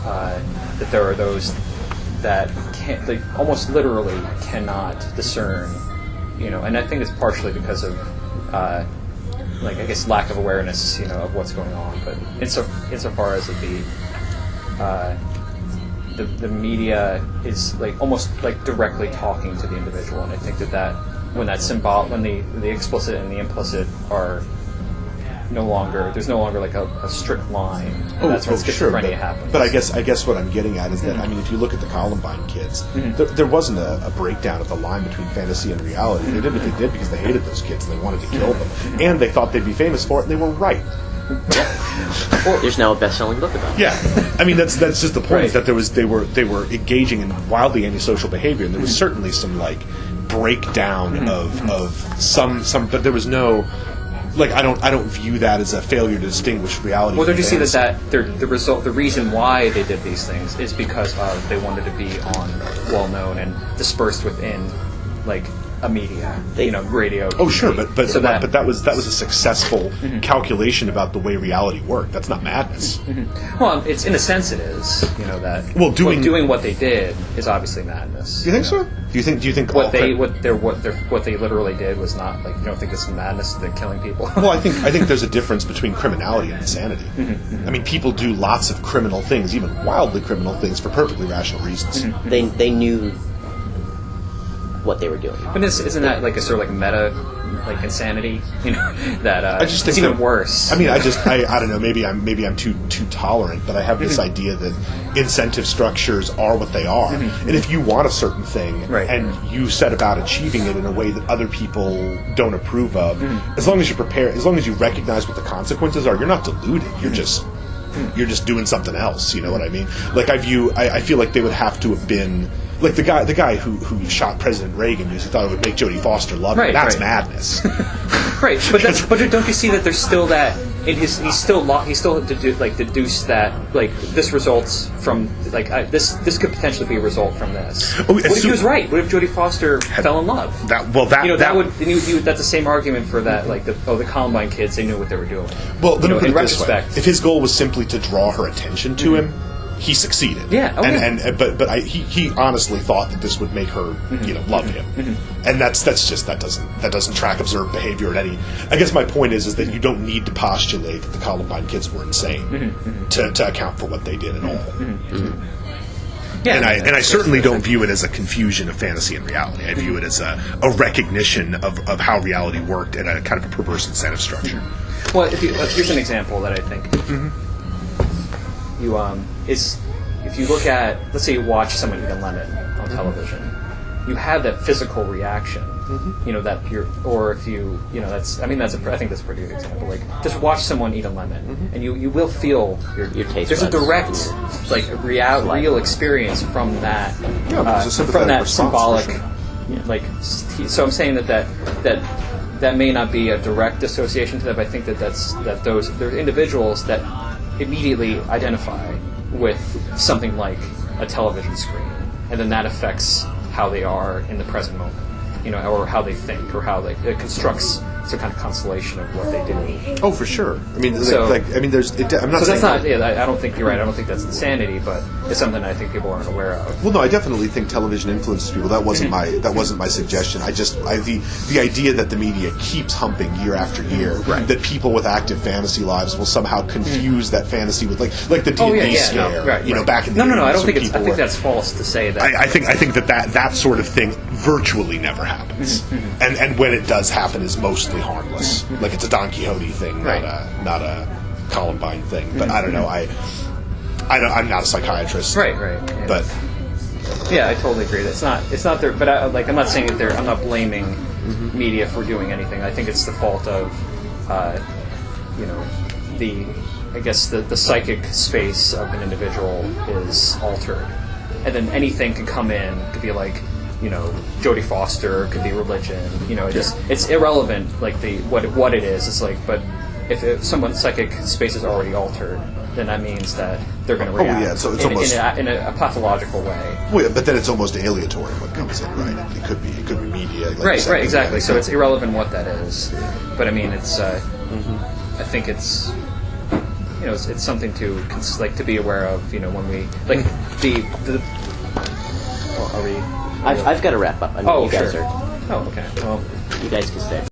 that there are those that they almost literally cannot discern, and I think it's partially because of I guess lack of awareness, of what's going on. But insofar as the media is almost directly talking to the individual, and I think that when the explicit and the implicit are there's no longer a strict line. That's when schizophrenia happens. But I guess what I'm getting at is that if you look at the Columbine kids, there wasn't a breakdown of the line between fantasy and reality. They did what they did because they hated those kids and they wanted to kill them, and they thought they'd be famous for it, and they were right. Well, there's now a best-selling book about it. Yeah, that's just the point. Is that they were engaging in wildly antisocial behavior, and there was certainly some breakdown of some, but there was no. I don't view that as a failure to distinguish reality. Well, don't you see that the reason why they did these things is because they wanted to be well-known and dispersed within a media, radio. Oh, sure, but that was a successful calculation about the way reality worked. That's not madness. Well, it's in a sense it is. That doing what they did is obviously madness. Do you think so? Do you think what they literally did was not you don't think it's madness? They're killing people. Well, I think there's a difference between criminality and insanity. People do lots of criminal things, even wildly criminal things, for perfectly rational reasons. They knew what they were doing. But isn't that a sort of meta insanity? That I just think it's even worse. I don't know. Maybe I'm too tolerant, but I have this idea that incentive structures are what they are, and if you want a certain thing and you set about achieving it in a way that other people don't approve of, as long as you're prepared, as long as you recognize what the consequences are, you're not deluded. You're just doing something else. You know what I mean? I feel like they would have to have been. The guy who shot President Reagan because he thought it would make Jodie Foster love him. That's madness. Right, but don't you see that there's still that in his he still deduced that this results from this could potentially be a result from this. What if he was right? What if Jodie Foster fell in love? That's the same argument for that. The Columbine kids, they knew what they were doing. Well, let me put in it this way. retrospect, If his goal was simply to draw her attention to him, he succeeded. Yeah. Okay. But he honestly thought that this would make her love him, and that doesn't track observed behavior at any. I guess my point is that you don't need to postulate that the Columbine kids were insane to account for what they did at all. Yeah, and I certainly don't view it as a confusion of fantasy and reality. I view it as a recognition of how reality worked and a kind of a perverse incentive structure. Well, here's an example that I think. If you look at, let's say you watch someone eat a lemon on television, you have that physical reaction, I think that's a pretty good example. Just watch someone eat a lemon, and you will feel your taste. There's a direct, real experience from that, from that symbolic, sure. So I'm saying that may not be a direct association to that, but I think that there are individuals that immediately identify with something like a television screen, and then that affects how they are in the present moment, or how they think, or how it constructs some kind of constellation of what they do. Oh, for sure. I mean, there's. I'm not. So that's not. Yeah, I don't think you're right. I don't think that's insanity, but it's something I think people aren't aware of. Well, no, I definitely think television influences people. That wasn't my suggestion. The idea that the media keeps humping year after year that people with active fantasy lives will somehow confuse that fantasy with like the D&D scare. Back in the 80s. No. I don't think I think that's false to say that. I think that sort of thing virtually never happens, and when it does happen, is mostly harmless. It's a Don Quixote thing, not a Columbine thing. But I don't know. I'm not a psychiatrist. Right. Yeah. But yeah, I totally agree. It's not there. But I'm not saying that I'm not blaming media for doing anything. I think it's the fault of the psychic space of an individual is altered, and then anything can come in to be Jodie Foster, could be religion, it's irrelevant, what it is. It's but if someone's psychic space is already altered, then that means that they're going to react so it's almost in a pathological way. Well, yeah, but then it's almost aleatory what comes in, right? It could be media. Right, exactly. So it's irrelevant what that is. But I mean, it's, I think it's, it's something to to be aware of. When we like the. Well, are we? I've got to wrap up. I mean, you guys sure. are. Oh, okay. Well, you guys can stay.